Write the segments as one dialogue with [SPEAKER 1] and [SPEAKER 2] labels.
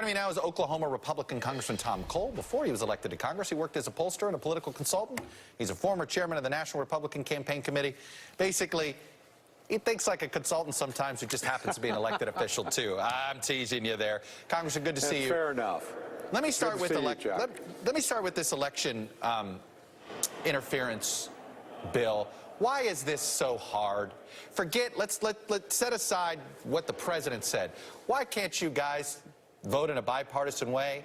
[SPEAKER 1] Joining me now is Oklahoma Republican Congressman Tom Cole. Before he was elected to Congress, he worked as a pollster and a political consultant. He's a former chairman of the National Republican Campaign Committee. Basically, he thinks like a consultant sometimes who just happens to be an elected official, too. I'm teasing you there. Congressman, good to see you.
[SPEAKER 2] Fair enough.
[SPEAKER 1] Let me start with let me start with this election interference bill. Why is this so hard? Let's set aside what the president said. Why can't you guys vote in a bipartisan way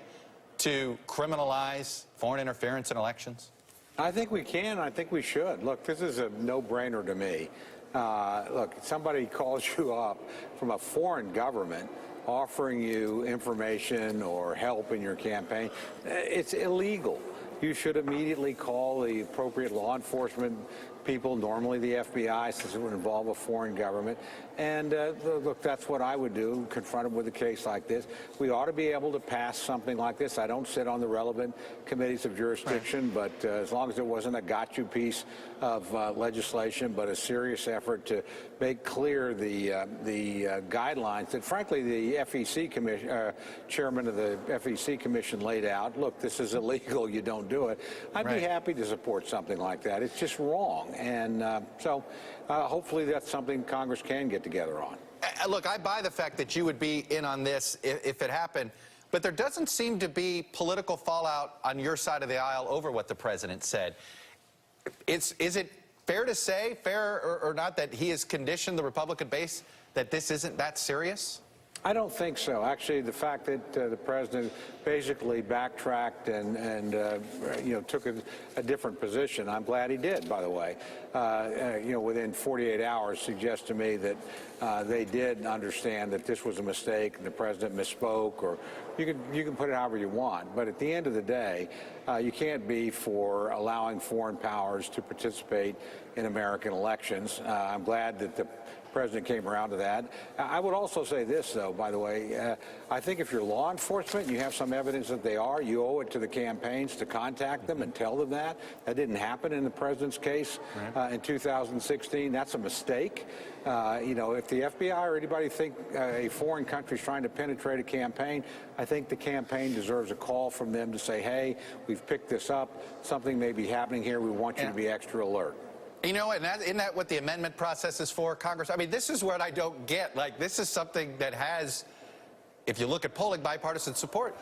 [SPEAKER 1] to criminalize foreign interference in elections?
[SPEAKER 2] I think we can. I think we should. Look, this is a no-brainer to me. Look, somebody calls you up from a foreign government offering you information or help in your campaign. It's illegal. You should immediately call the appropriate law enforcement people, normally the FBI, since it would involve a foreign government. And look, that's what I would do, confronted with a case like this. We ought to be able to pass something like this. I don't sit on the relevant committees of jurisdiction, but as long as it wasn't a got-you piece of legislation, but a serious effort to make clear the guidelines that, frankly, the FEC commission, chairman of the FEC commission laid out. Look, this is illegal. You don't do it. I'd be happy to support something like that. It's just wrong. And so hopefully that's something Congress can get together on.
[SPEAKER 1] Look, I buy the fact that you would be in on this if it happened, but there doesn't seem to be political fallout on your side of the aisle over what the president said. Is it fair to say, fair or not, that he has conditioned the Republican base that this isn't that serious?
[SPEAKER 2] I don't think so. Actually, the fact that the president basically backtracked and took a different position, I'm glad he did, by the way, within 48 hours suggests to me that they did understand that this was a mistake and the president misspoke, or you can put it however you want. But at the end of the day, you can't be for allowing foreign powers to participate in American elections. I'm glad that the president came around to that. I would also say this, though, by the way. I think if you're law enforcement and you have some evidence that they are, you owe it to the campaigns to contact them and tell them that. That didn't happen in the president's case in 2016. That's a mistake. If the FBI or anybody think a foreign country is trying to penetrate a campaign, I think the campaign deserves a call from them to say, hey, we've picked this up. Something may be happening here. We want you to be extra alert.
[SPEAKER 1] You know, and isn't that what the amendment process is for, Congress? I mean, this is what I don't get. Like, this is something that has, if you look at polling, bipartisan support.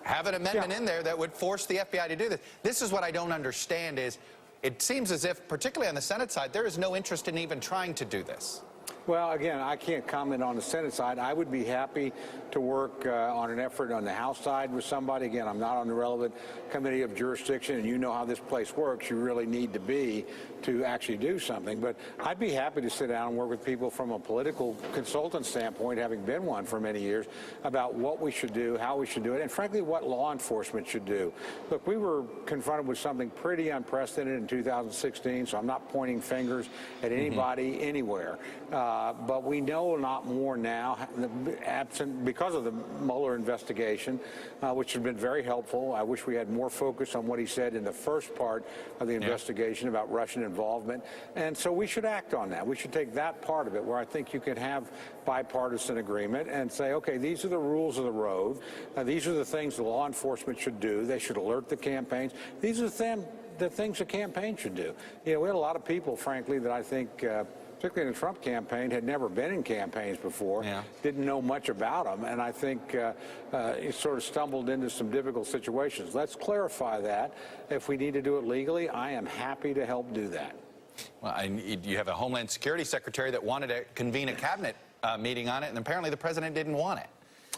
[SPEAKER 1] Have an amendment in there that would force the FBI to do this. This is what I don't understand is, it seems as if, particularly on the Senate side, there is no interest in even trying to do this.
[SPEAKER 2] Well, again, I can't comment on the Senate side. I would be happy to work on an effort on the House side with somebody. Again, I'm not on the relevant committee of jurisdiction, and you know how this place works. You really need to be to actually do something. But I'd be happy to sit down and work with people from a political consultant standpoint, having been one for many years, about what we should do, how we should do it, and frankly, what law enforcement should do. Look, we were confronted with something pretty unprecedented in 2016, so I'm not pointing fingers at anybody anywhere. But we know a lot more now, because of the Mueller investigation, which has been very helpful. I wish we had more focus on what he said in the first part of the investigation about Russian involvement. And so we should act on that. We should take that part of it where I think you can have bipartisan agreement and say, okay, these are the rules of the road. These are the things the law enforcement should do. They should alert the campaigns. These are the things a campaign should do. You know, we had a lot of people, frankly, that I think particularly in the Trump campaign, had never been in campaigns before, didn't know much about them, and I think it sort of stumbled into some difficult situations. Let's clarify that. If we need to do it legally, I am happy to help do that.
[SPEAKER 1] Well, you have a Homeland Security Secretary that wanted to convene a cabinet meeting on it, and apparently the president didn't want it.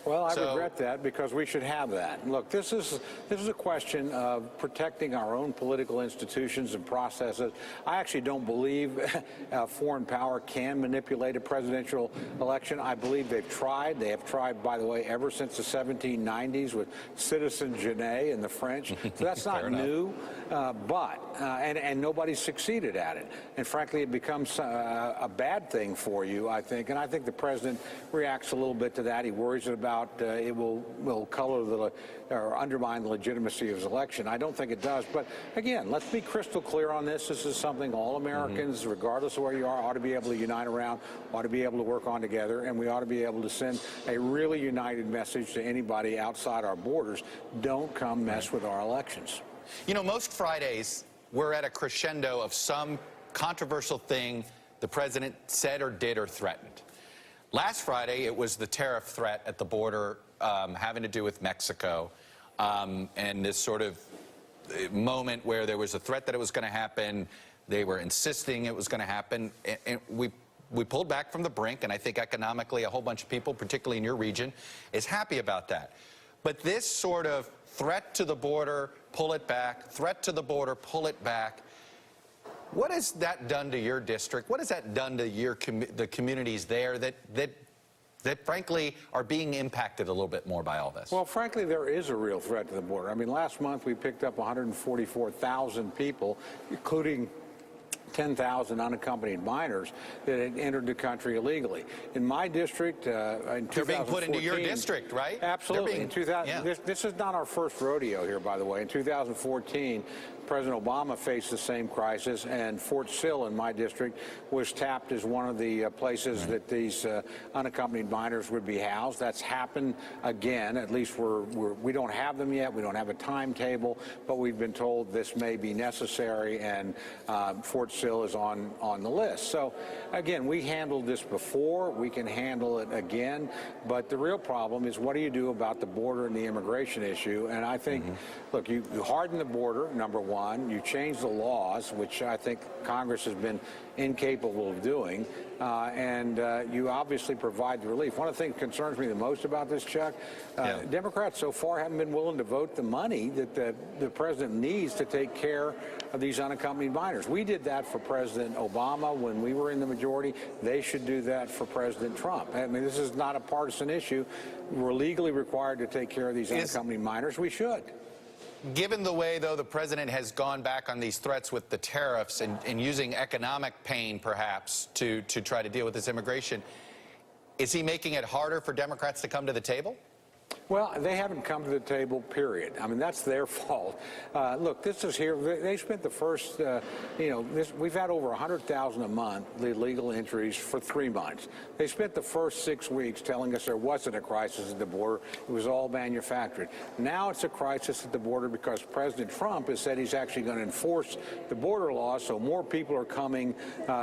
[SPEAKER 2] Well, I regret that because we should have that. Look, this is a question of protecting our own political institutions and processes. I actually don't believe foreign power can manipulate a presidential election. I believe they've tried. They have tried, by the way, ever since the 1790s with Citizen Genet and the French. So that's not new, and nobody's succeeded at it. And frankly, it becomes a bad thing for you, I think. And I think the president reacts a little bit to that. He worries about about it will color or undermine the legitimacy of his election. I don't think it does. But again, let's be crystal clear on this. This is something all Americans, regardless of where you are, ought to be able to unite around, ought to be able to work on together, and we ought to be able to send a really united message to anybody outside our borders. Don't come mess with our elections.
[SPEAKER 1] You know, most Fridays, we're at a crescendo of some controversial thing the president said or did or threatened. Last Friday, it was the tariff threat at the border having to do with Mexico, and this sort of moment where there was a threat that it was going to happen. They were insisting it was going to happen, and we pulled back from the brink, and I think economically a whole bunch of people, particularly in your region, is happy about that. But this sort of threat to the border, pull it back, threat to the border, pull it back, what has that done to your district? What has that done to the communities there that frankly are being impacted a little bit more by all this?
[SPEAKER 2] Well, frankly, there is a real threat to the border. I mean, last month we picked up 144,000 people, including 10,000 unaccompanied minors that had entered the country illegally. In my district, in 2014...
[SPEAKER 1] They're being put into your district, right?
[SPEAKER 2] Absolutely. This is not our first rodeo here, by the way. In 2014, President Obama faced the same crisis, and Fort Sill in my district was tapped as one of the places that these unaccompanied minors would be housed. That's happened again. At least we don't have them yet. We don't have a timetable, but we've been told this may be necessary, and Fort Sill is on the list. So, again, we handled this before. We can handle it again. But the real problem is, what do you do about the border and the immigration issue? And I think, look, you harden the border, number one. You change the laws, which I think Congress has been incapable of doing, and you obviously provide the relief. One of the things that concerns me the most about this, Chuck, Democrats so far haven't been willing to vote the money that the president needs to take care of these unaccompanied minors. We did that for President Obama when we were in the majority. They should do that for President Trump. I mean, this is not a partisan issue. We're legally required to take care of these unaccompanied minors. We should.
[SPEAKER 1] Given the way, though, the president has gone back on these threats with the tariffs and using economic pain, perhaps, to try to deal with this immigration, is he making it harder for Democrats to come to the table?
[SPEAKER 2] Well, they haven't come to the table, period. I mean, that's their fault. Look, this is here. They spent the first, we've had over 100,000 a month illegal entries for 3 months. They spent the first 6 weeks telling us there wasn't a crisis at the border. It was all manufactured. Now it's a crisis at the border because President Trump has said he's actually going to enforce the border laws, so more people are coming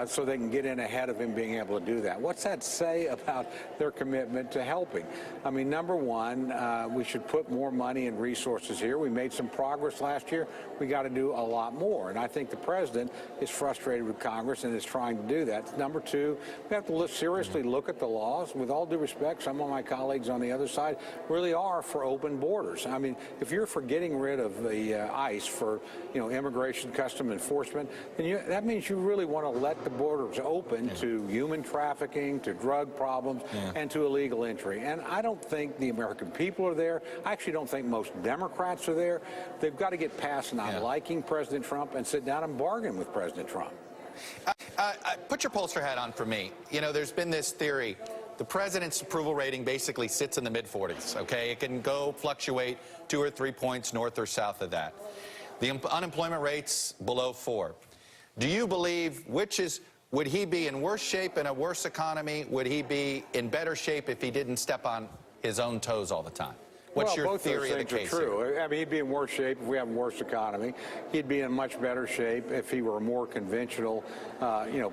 [SPEAKER 2] so they can get in ahead of him being able to do that. What's that say about their commitment to helping? I mean, number one, we should put more money and resources here. We made some progress last year. We got to do a lot more. And I think the president is frustrated with Congress and is trying to do that. Number two, we have to seriously look at the laws. With all due respect, some of my colleagues on the other side really are for open borders. I mean, if you're for getting rid of the ICE for, immigration custom enforcement, then that means you really want to let the borders open to human trafficking, to drug problems, and to illegal entry. And I don't think the American people are there. I actually don't think most Democrats are there. They've got to get past not liking President Trump and sit down and bargain with President Trump.
[SPEAKER 1] Put your pollster hat on for me. There's been this theory. The president's approval rating basically sits in the mid-40s, okay? It can fluctuate 2 or 3 points north or south of that. The unemployment rate's below 4. Do you believe would he be in worse shape in a worse economy? Would he be in better shape if he didn't step on his own toes all the time? What's your theory of the case?
[SPEAKER 2] Both those things are true. I mean, he'd be in worse shape if we have a worse economy. He'd be in much better shape if he were a more conventional,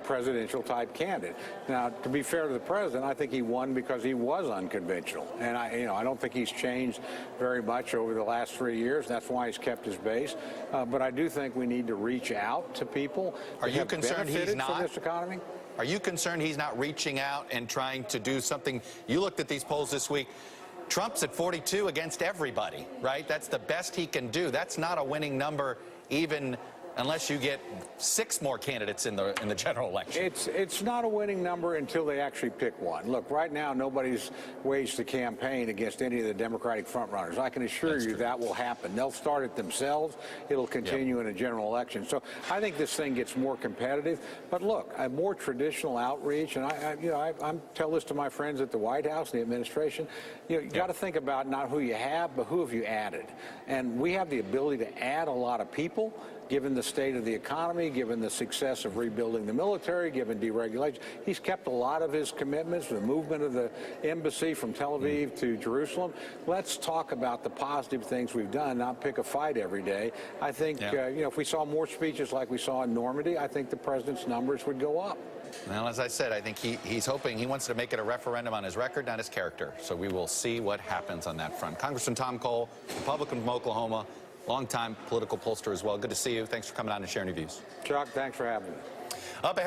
[SPEAKER 2] presidential type candidate. Now, to be fair to the president, I think he won because he was unconventional, and I don't think he's changed very much over the last 3 years. That's why he's kept his base. But I do think we need to reach out to people.
[SPEAKER 1] Are you concerned he's not?
[SPEAKER 2] From this economy?
[SPEAKER 1] Are you concerned he's not reaching out and trying to do something? You looked at these polls this week. Trump's at 42 against everybody, right? That's the best he can do. That's not a winning number even unless you get 6 more candidates in the general election.
[SPEAKER 2] It's not a winning number until they actually pick one. Look, right now, nobody's waged a campaign against any of the Democratic frontrunners. I can assure you that will happen. They'll start it themselves. It'll continue in a general election. So I think this thing gets more competitive. But look, a more traditional outreach, and I tell this to my friends at the White House, the administration, you got to think about not who you have, but who have you added. And we have the ability to add a lot of people, given the state of the economy, given the success of rebuilding the military, given deregulation. He's kept a lot of his commitments, the movement of the embassy from Tel Aviv to Jerusalem. Let's talk about the positive things we've done, not pick a fight every day. I think, if we saw more speeches like we saw in Normandy, I think the president's numbers would go up.
[SPEAKER 1] Well, as I said, I think he's hoping, he wants to make it a referendum on his record, not his character. So we will see what happens on that front. Congressman Tom Cole, Republican from Oklahoma, longtime political pollster as well. Good to see you. Thanks for coming on and sharing your views.
[SPEAKER 2] Chuck, thanks for having me.
[SPEAKER 1] Up ahead.